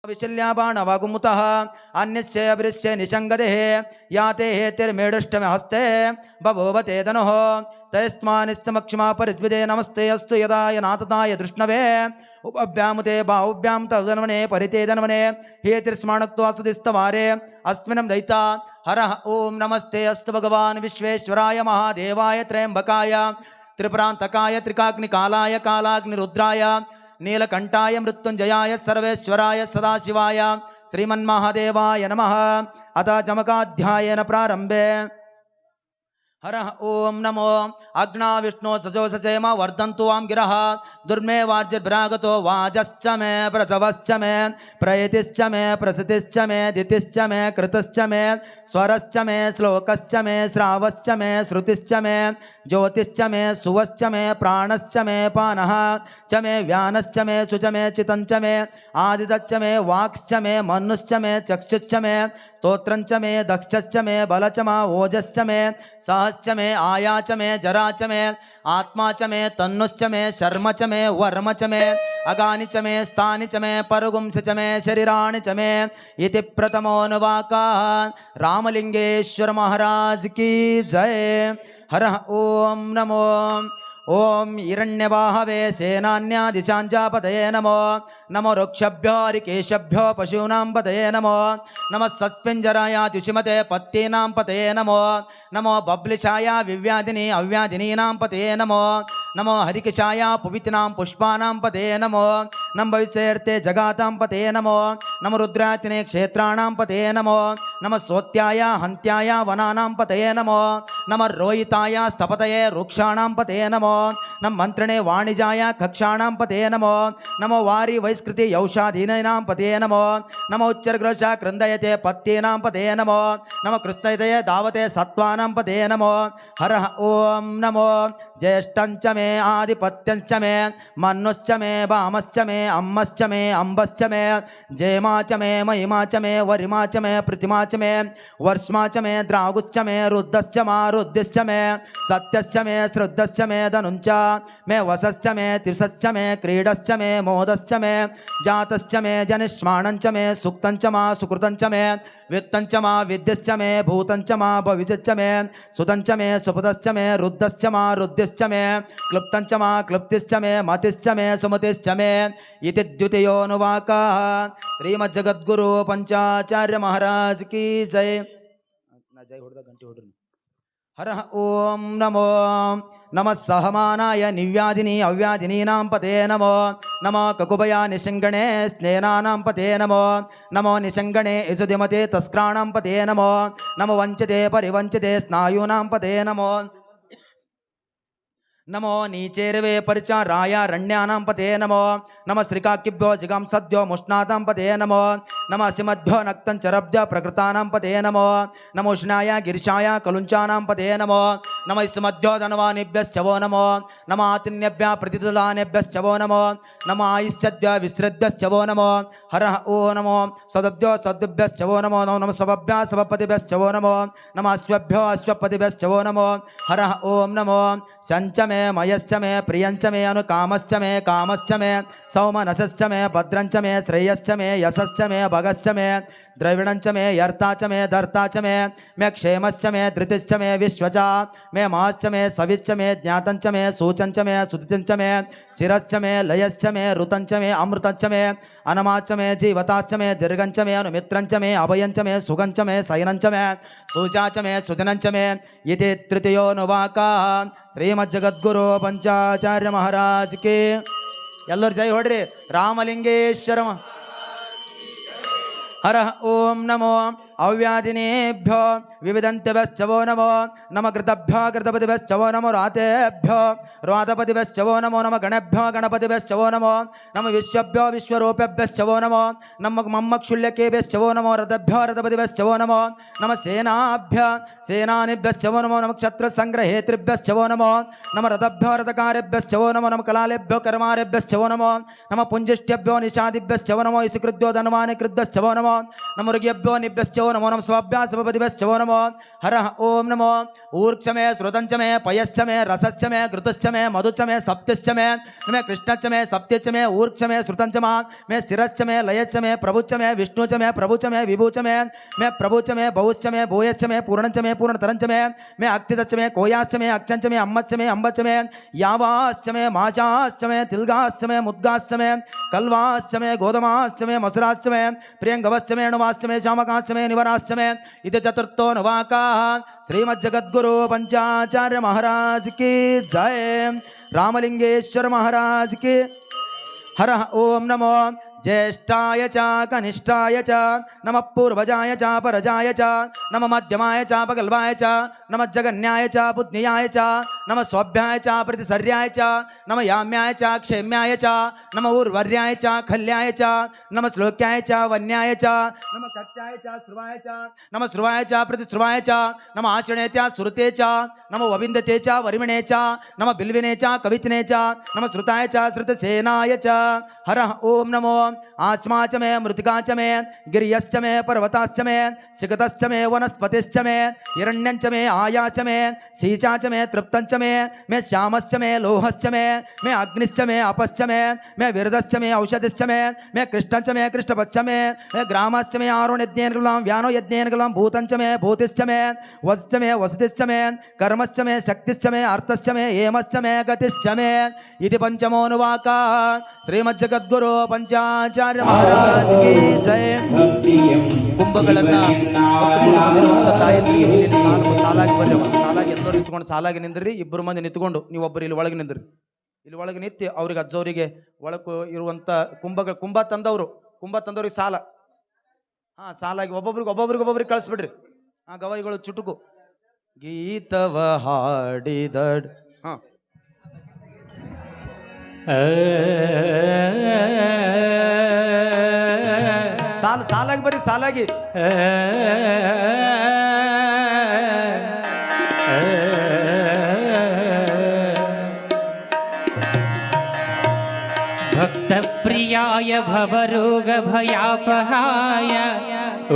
विशल्याबाणवागुमुतः अन्यस्य अवृस्य निशङ्गदेः याते हेतिर्मेडुष्टमे हस्ते बभूवते धनुः तैस्मानिस्तमक्षमा परिद्विदे नमस्ते अस्तु यदाय नातताय दृष्णवे उपभ्यामुते बाहुभ्यां तदन्वने परिते धन्वने हेतिर्स्माणक्त्वास्तुतिस्तवारे अस्मिनं दयिता हरः ओं नमस्ते अस्तु भगवान् विश्वेश्वराय महादेवाय त्र्यम्बकाय त्रिपुरान्तकाय त्रिकाग्निकालाय कालाग्निरुद्राय नीलकंठाय मृत्युंजयाय सर्वेश्वराय सदाशिवाय श्रीमन्महादेवाय नमः। अथ चमकाध्यायेन प्रारंभे हरः ओं नमो अग्ना विष्णु सजोषसेम वर्धन्तु वां गिरः दुर्मे वार्जिर्भ्रागतो वाजश्च मे प्रसवश्च मे प्रयतिश्च मे प्रसतिश्च मे दितिश्च मे कृतश्च मे स्वरश्च मे श्लोकश्च मे श्रावश्च मे श्रुतिश्च मे ज्योतिश्च मे सुवश्च मे प्राणश्च मे पानः च मे व्यानश्च मे शुच मे चितञ्च मे आदितश्च मे वाक्श्च मे मनुश्च मे चक्षुश्च मे स्तोत्रंच मे दक्षश्च मे बलच मा ओजश्च मे सहश्च मे आया च मे जरा च मे आत्मा च मे तन्नुश्च मे शर्म च मे वर्म च मे अगानि च मे स्थानि च मे परगुंस च मे शरीराणि च मे इति प्रथमोऽनुवाकः। रामलिंगेश्वर महाराज की जय। हरः ओं नमो ओं हिरण्यवाहवे सेनान्यादिशाञ्जापतये नमो नमो रुक्षभ्यो हरिकेशभ्यो पशूनां पतये नमो नमः सत्पिञ्जराय द्युषिमते पत्तीनां पतये नमो नमो बब्लिशाय विव्याधिनी अव्याधिनीनां पतये नमो नमो हरिकेशाय पुवितिनां पुष्पानां पतये नमो नमः भविष्यर्थे जगातां पतये नमो नमो रुद्रातिने क्षेत्राणां पतये नमो नमः सोत्याय हन्त्याय वनानां पतये नमो नमः रोहिताय स्थपतये वृक्षाणां पतये नमो नमः मंत्रिणे वाणिजाय कक्षाणां पतये नमो नमो वारी वैस्कृति यौषाधीनां पतये नमो नमो उच्चर्ग्रशा क्रन्दयते पत्तीनां पतये नमो नमो कृष्णयते धावते सत्त्वानां पतये नमो। हरः ओं नमो ज्येष्ठञ्च मे आदिपत्यञ्च मे मन्नुश्च मे वामश्च मे अम्मश्च मे अम्बश्च मे जयमा च मे महिमा च मे वरिमा च मे प्रतिमा च मे वर्ष्मा च मे द्रागुश्च मे रुद्धश्च मारुद्धिश्च मे सत्यश्च मे श्रुद्धश्च मे धनुञ्च मे वसश्च मे तिसश्च मे क्रीडश्च मे मोदश्च मे जातश्च मे जनिष्माणञ्च मे सुक्तञ्च मा सुकृतञ्च मे वित्तञ्च मा विद्यश्च मे भूतञ्च मा भविष्यच्च मे सुतञ्च मे सुपदश्च मे रुद्धश्च मा रुद्धिश्च मे क्लुप्तञ्च मा क्लुप्तिश्च मे मतिश्च मे सुमतिश्च मे इति द्वितीयोऽनुवाकः। श्रीमज्जगद्गुरु पंचाचार्य महाराज की जय। जय ಹೊಡೆದ ಗಂಟೆ ಹೊಡ್ರಿ। हरः ओं नमो नमः सहमानाय निव्याधिनी अव्याधिनीनां पते नमो नमो ककुभया निशङ्गणे स्नेनानां पते नमो नमो निशङ्गणे यशुधिमते तस्क्राणां पते नमो नमो वञ्चते परिवञ्चते स्नायूनां पते नमो नमो नीचेर्वे परिचाराय रण्यानां पते नमो नमः श्रीकाकिभ्यो जिगांसद्भ्यो मुष्णातां पते नमो नमः सिमद्भ्यो नक्तञ्चरभ्यो प्रकृतानां पते नमो नमो उष्णाय गिरिशाय कलुञ्चानां पते नमो नमः स्मद्भ्यो धनवानिभ्यश्च वो नमो नमः आतिन्यभ्यः प्रतिददानेभ्यश्च वो नमो नमः आयुश्चद्भ्यः विश्रद्भ्यश्च वो नमो। हरः ओ नमो सदभ्यो सद्भ्यश्च वो नमो नमः सवभ्यः सवपतिभ्यश्च वो नमो नमः अश्वभ्यो अश्वपतिभ्यश्च वो नमो। हरः ओं नमो शञ्च मे मयश्च मे प्रियञ्च मे अनुकामश्च मे कामश्च मे सौमनसश्च मे भद्रञ्च मे श्रेयश्च मे यशश्च मे भगश्च मे द्रविणञ्च मे यर्ता च मे धर्ता च मे क्षेमश्च मे धृतिश्च मे विश्वच मे महश्च मे सविच्च मे ज्ञातञ्च मे सूचञ्च मे सुतिञ्च मे शिरश्च मे लयश्च मे ऋतञ्च मे अमृतञ्च मे अनमाच्च मे जीवताच्च मे दीर्घञ्च मे अनुमित्रञ्च मे अभयञ्च मे सुगञ्च मे शयनञ्च मे सूचाच मे सुदिनञ्च मे इति तृतीयोऽनुवाकः। श्रीमज्जगद्गुरु पंचाचार्य महाराज के ಎಲ್ಲರೂ ಜೈ ಹೊಡ್ರಿ ರಾಮಲಿಂಗೇಶ್ವರ। हरः ओं नमो अव्याधिनेभ्यो विविधन्त्यभ्यश्च वो नमो नमः कृतभ्यो कृतपतिभ्यश्च वो नमो रातेभ्यो रातपतिभ्यश्च वो नमो नमः गणेभ्यो गणपतिभ्यश्च वो नमो नमः विश्वभ्यो विश्वरूपेभ्यश्च वो नमो नमः मम्मक्षुल्यकेभ्यश्च वो नमो रथभ्यो रथपतिभ्यश्च वो नमो नमः सेनाभ्यः सेनानिभ्यश्च वो नमो नमः क्षत्रसङ्ग्रहेतृभ्यश्च वो नमो नमः रथभ्यो रथकारेभ्यश्च वो नमो नमः कलालेभ्यो कर्मारेभ्यश्च वो नमो नमः पुञ्जिष्ठ्यभ्यो निषादिभ्यश्च वो नमो इषुकृद्भ्यो धनवानिकृद्भ्यश्च वो नमो नमो मृगेभ्यो निभ्यश्च वो स्वाभ्यो नमो नमः स्वाभ्यासपतिभ्यो नमो हरः ओम नमो ऊर्क्ष में श्रुतंच में पयश्च में रसश्च में घृतश्च में मधुश्च में सप्तश्च में कृष्णश्च में सप्तश्च में ऊर्क्ष में श्रुतंच में शिरश्च में लयश्च में प्रभुच्च में विष्णुच में प्रभुच में विभुच में प्रभुच में बहुश्च में भूयश्च में पूर्णच में पूर्णतरंच में अक्षितच्च में कोयाश्च में अक्षंच में अम्मच्च में अम्बच्च में यावाश्च में माशाश्च में तिलगाश्च में मुद्गाश्च में कल्वाश्च में गोधमाश्च में मसुराश्च में प्रियंगवश्च में अणुवाश्च में शामकाश्च में निवराश्च में इति चतुर्थो नवाका श्रीमज्जगद्गुरु पंचाचार्य महाराज की जय। रामलिंगेश्वर महाराज की हरः ओम नमो ज्येष्ठाय च कनिष्ठाय च नमः पूर्वजाय च परजाय च नमः मध्यमाय च पगल्वाय च नमः जगन्याय च पुत्न्याय च नमः स्वभ्याय च प्रतिसर्याय च नमः याम्याय च क्षेम्याय च नमः उर्वर्याय च खल्याय च नमः श्लोक्याय च वन्याय च नमः कक्षाय च श्रुवाय च नमः श्रुवाय च प्रतिश्रुवाय च नमः आचरणे च श्रुते च नमः वविन्दते च वरिमणे च नमः बिल्विने च कविचने च नमः श्रुताय च श्रुतसेनाय च हरः ओम नमो आत्मा च में मृतिका च में गिर्यश्च में पर्वताश्च में चिकतश्च में वनस्पतिश्च में हिरण्यंच में आयाच में सीचा च में तृप्तंच में श्यामश्च में लोहश्च में अग्निश्च में अपश्च में विरदश्च में औषधिश्च में कृष्णंच में कृष्णपच्च में ग्रामश्च में आरोण्यज्ञेन कलां व्यानो यज्ञेन कलां भूतंच में भूतिश्च में वसश्च में वसतिश्च में कर्मश्च में शक्तिश्च में अर्थश्च में हेमश्च में गतिश्च में इति पंचमोनुवाका श्रीमज्जगद्गुरु पंचाचार्य महाराज की जय। ಕುಂಭಗಳನ್ನ ಸಾಲಾಗಿ ಬರ್ರಿ, ಸಾಲಾಗಿ ಎಲ್ಲರೂ ನಿಂತ್ಕೊಂಡು ಸಾಲಾಗಿ ನಿಂದ್ರಿ. ಇಬ್ಬರು ಮಂದಿ ನಿಂತ್ಕೊಂಡು ನೀವೊಬ್ಬರು ಇಲ್ಲಿ ಒಳಗೆ ನಿಂದ್ರಿ. ಇಲ್ಲಿ ಒಳಗೆ ನಿಂತು ಅವ್ರಿಗೆ ಅಜ್ಜವರಿಗೆ ಒಳಕು ಇರುವಂತ ಕುಂಭ ತಂದವ್ರಿಗೆ ಸಾಲ ಸಾಲಾಗಿ ಒಬ್ಬೊಬ್ರಿಗೆ ಕಳಿಸ್ಬಿಡ್ರಿ. ಗವಾಯಿಗಳು ಚುಟುಕು ಗೀತವ ಹಾಡಿದ ಸಾಲಾಗಿ ಬರ್ರಿ, ಸಾಲಾಗಿ ಭಕ್ತ ಪ್ರಿಯಾಯ ಭವರೋಗ ಭಯಾಪಹಾಯ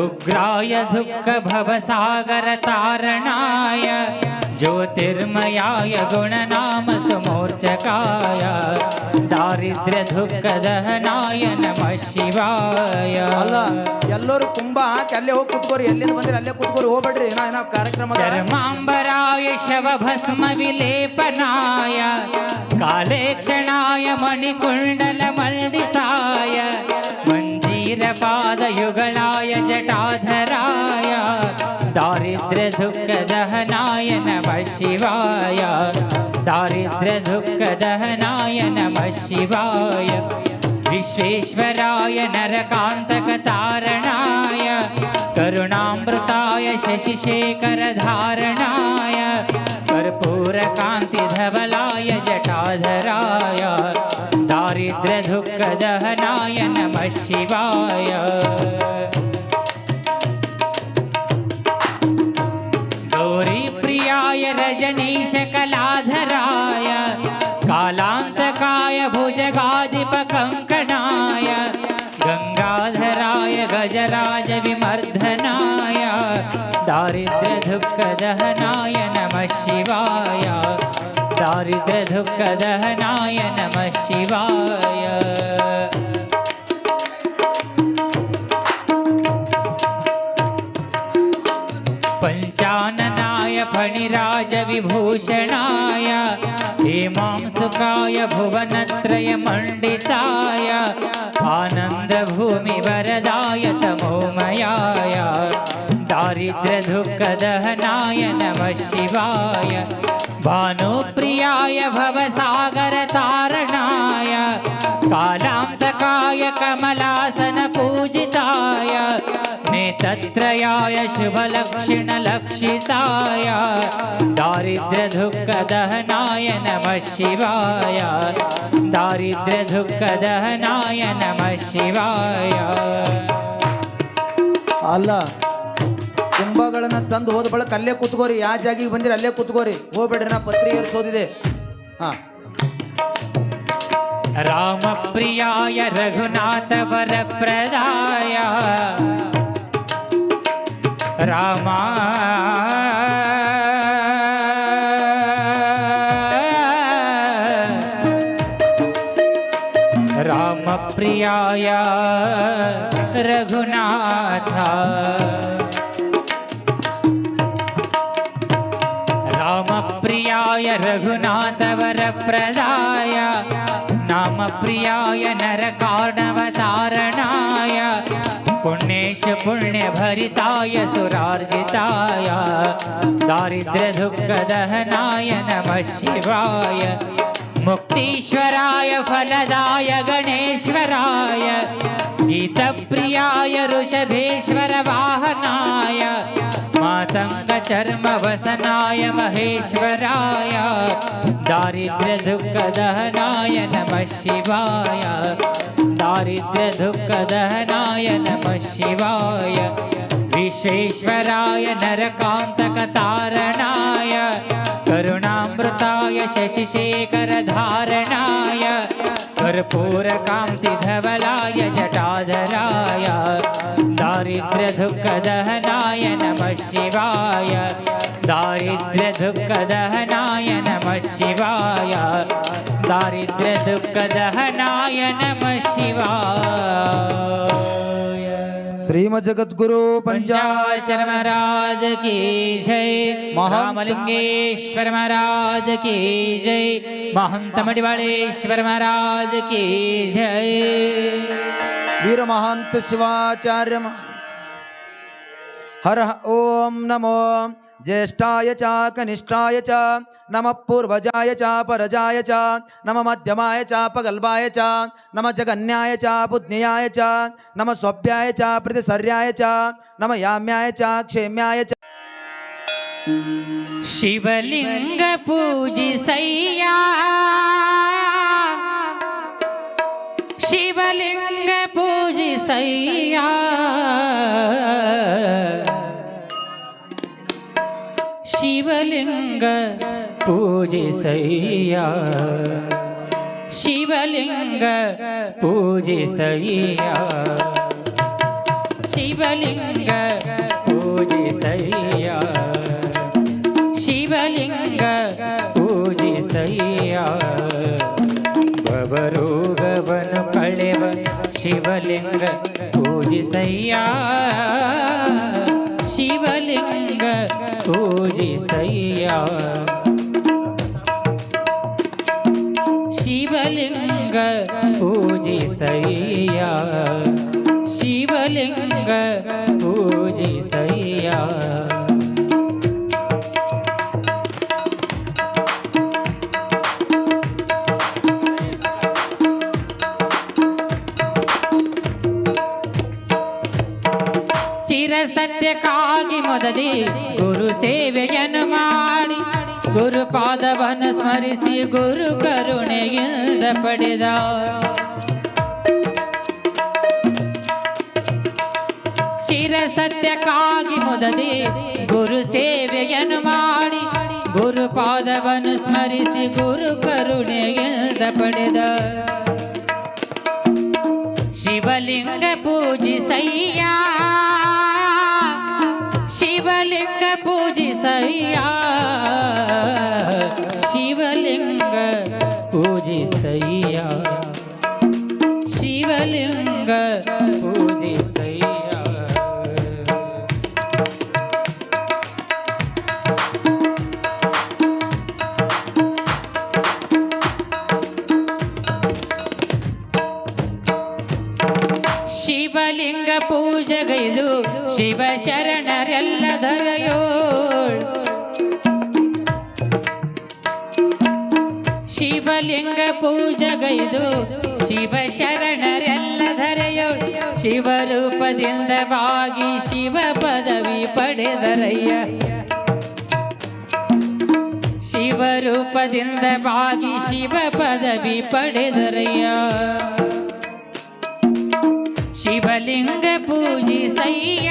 ಉಗ್ರಾಯ ದುಃಖ ಭವಸಾಗರ ತಾರಣಾಯ ಜ್ಯೋತಿರ್ಮಯಾಯ ಗುಣನಾಮ ಸಮೋರ್ಚಕಾಯ ದಾರಿದ್ರ್ಯ ದುಃಖ ದಹನಾಯ ನಮಃ ಶಿವಾಯ. ಅಲ್ಲ ಎಲ್ಲರೂ ಕುಂಭ ಹಾಕಿ ಅಲ್ಲೇ ಹೋಗಿ ಕುತ್ಕೋರಿ, ಎಲ್ಲಿಂದ ಬಂದ್ರಿ ಅಲ್ಲೇ ಕುತ್ಕೋರಿ, ಹೋಗ್ಬೇಡ್ರಿ. ಏನೋ ಕಾರ್ಯಕ್ರಮ ಧರ್ಮಾಂಬರಾಯ ಶವ ಭಸ್ಮ ವಿಲೇಪನಾಯ ಕಾಲೇಕ್ಷಣಾಯ ಮಣಿಕುಂಡಲ ಮಂಡಿತಾಯ ಮಂಜೀರ ಪಾದಯುಗಳಾಯ ಜಟಾಧರಾಯ दारिद्र्य दुःख दहनाय नमः शिवाय दारिद्र्य दुःख दहनाय नमः शिवाय विश्वेश्वराय नरकान्तक तारणाय करुणामृताय शशिशेखर धारणाय कर्पूरकान्तिधवलाय जटाधराय दारिद्र्य दुःख दहनाय नमः शिवाय रजनीश कलाधराय कालांतकाय भुजगाधिप कंकणाय गंगाधराय गजराज विमर्दनाय दारिद्र्य दुःख दहनाय नमः शिवाय दारिद्र्य दुःख दहनाय नमः शिवाय पंचाननाय फणिराज विभूषणाय हेमांसुकाय भुवनत्रय मंडिताय आनंद भूमि वरदाय तमोमयाय दारिद्र्य दुःख दहनाय नमः शिवाय भानुप्रियाय भवसागर तारणाय कालांतकाय कमलासन पूजिताय नेत्रयाय शुभलक्षण लक्षिताय दारिद्र्य दुःख दहनाय नमः शिवाय दारिद्र्य दुःख दहनाय नमः शिवाय ಅಲ್ಲ ಕುಂಭಗಳನ್ನ ತಂದು ಹೋದ ಬಳಿಕ ಅಲ್ಲೇ ಕೂತ್ಕೋರಿ ಯಾವ ಜಾಗಿಗೆ ಬಂದಿರಿ ಅಲ್ಲೇ ಕೂತ್ಕೋರಿ ಹೋಗ್ಬೇಡ್ರಿ ನಾ ಪತ್ರಿಕೆ ಏರಿಸೋದಿದೆ राम प्रियाय रघुनाथ वरप्रदाय ರಾಮ ರಾಮ ಪ್ರಿಯಾಯ ರಘುನಾಥ ರಾಮ ಪ್ರಿಯಾಯ ರಘುನಾಥ ವರ ಪ್ರದಾಯ ನಾಮ ಪ್ರಿಯಾಯ ನರಕಾರ್ಣವತಾರಣಾಯ पुण्येश पुण्य भरिताय सुरार्जिताय दारिद्र्य दुःख दहनाय नमः शिवाय मुक्तीश्वराय फलदाय गणेश्वराय गीतप्रियाय ऋषभेश्वर वाहनाय मातंग चर्म वसनाय महेश्वराय दारिद्र्य दुःख दहनाय नमः शिवाय दारिद्र्य दुःख दहनाय नमः शिवाय विश्वेश्वराय नरकान्तक तारणाय करुणामृताय शशिशेखर धारणाय कर्पूरकान्ति धवलाय जटाधराय दारिद्र्य दुःख दहनाय नमः शिवाय दारिद्र्य दुःख दहनाय नमः शिवाय दारिद्र्य दुःख दहनाय नमः शिवाय श्रीमद् जगद्गुरु पंचाचर महाराज की जय महामलिंगेश्वर महाराज की जय महंत मडिवाळेश्वर महाराज की जय वीर महंत शिवाचार्य हर ओम नमो ज्येष्ठाय च कनिष्ठाय च नमः पूर्वजाय च परजाय च नमः मध्यमाय च पगल्भाय च नमः जगन्याय च पुज्ञयाय च नमः स्वभ्याय च प्रतिसर्याय च नमः याम्याय च क्षेम्याय च शिवलिंग पूजिसैया शिवलिंग पूजिसैया शिवलिंग पूजिसैया शिवलिंग पूजिसैया शिवलिंग पूजिसैया शिवलिंग पूजिसैया भवरोगवनु कಳೆವ शिवलिंग पूजिसैया शिवलिंग पूजिसैया शिवलिंग पूजिसैया शिवलिंग पूजिसैया ಚಿರ ಸತ್ಯಕ್ಕಾಗಿ ಮೊದಲಿ ಗುರು ಸೇವೆಯನ್ನು ಮಾಡಿ ಗುರು ಪಾದವನ್ನು ಸ್ಮರಿಸಿ ಗುರು ಕರುಣೆಯಿಂದ ಪಡೆದ ಚಿರ ಸತ್ಯಕ್ಕಾಗಿ ಮೊದಲಿ ಗುರು ಸೇವೆಯನ್ನು ಮಾಡಿ ಗುರು ಪಾದವನ್ನು ಸ್ಮರಿಸಿ ಗುರು ಕರುಣೆಯಿಂದ ಪಡೆದ ಶಿವಲಿಂಗ ಪೂಜಿಸಯ್ಯ ಶಿವಲಿಂಗ ಪೂಜಿಸಯ್ಯ ಶಿವಲಿಂಗ ಪೂಜಿಸಯ್ಯ ಶಿವಲಿಂಗ ಪೂಜಿಸಯ್ಯ ಶಿವಲಿಂಗ ಪೂಜೆಗೈದು ಶಿವ ಶರಣರೆಲ್ಲ ಧರೆಯೋಳ್ ಶಿವಲಿಂಗ ಪೂಜೆಗೈದು ಶಿವ ಶರಣರೆಲ್ಲ ಧರೆಯೋಳ್ ಶಿವರೂಪದಿಂದ ಬಾಗಿ ಶಿವ ಪದವಿ ಪಡೆದರಯ್ಯ ಶಿವರೂಪದಿಂದ ಬಾಗಿ ಶಿವ ಪದವಿ ಪಡೆದರಯ್ಯ ಶಿವಲಿಂಗ ಪೂಜಿಸಯ್ಯ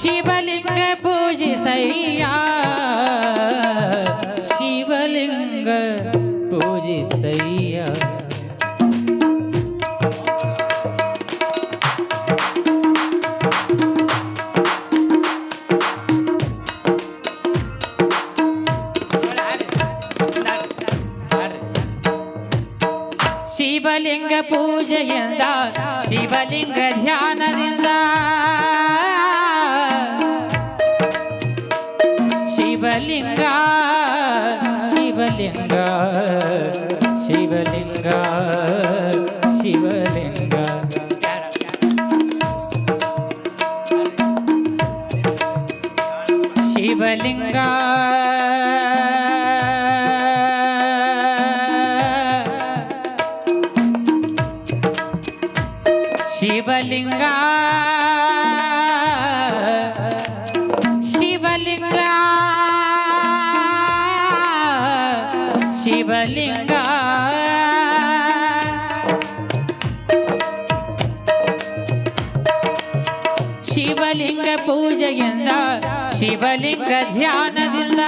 ಶಿವಲಿಂಗ ಪೂಜಿಸಯ್ಯ ಶಿವಲಿಂಗ ಪೂಜಿಸಯ್ಯ ಶಿವಲಿಂಗ ಧ್ಯಾನದಿಂದ ಶಿವಲಿಂಗ ಶಿವಲಿಂಗ ಶಿವಲಿಂಗ ಶಿವಲಿಂಗ ಶಿವಲಿಂಗ ಶಿವಲಿಂಗ ಶಿವಲಿಂಗ ಶಿವಲಿಂಗ ಶಿವಲಿಂಗ ಪೂಜೆಯಿಂದ ಶಿವಲಿಂಗ ಧ್ಯಾನದಿಂದ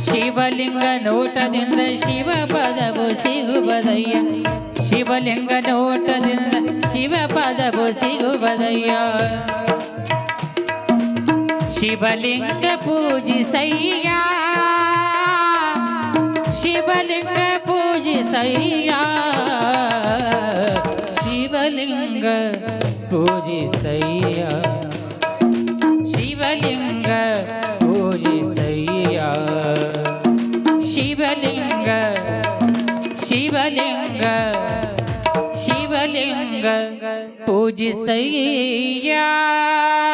ಶಿವಲಿಂಗ ನೋಟದಿಂದ ಶಿವ ಪದವು ಸಿಗುವುದಯ್ಯ ಶಿವಲಿಂಗ ನೋಟದಿಂದ ಶಿವ ಪದವು ಸಿಗುವುದಯ್ಯ ಶಿವಲಿಂಗ ಪೂಜಿಸಯ್ಯ ಶಿವಲಿಂಗ ಪೂಜಿಸಯ್ಯ ಶಿವಲಿಂಗ ಪೂಜಿಸಯ್ಯ ಶಿವಲಿಂಗ ಪೂಜಿಸಯ್ಯ ಶಿವಲಿಂಗ ಶಿವಲಿಂಗ ಶಿವಲಿಂಗ ಪೂಜಿಸಯ್ಯ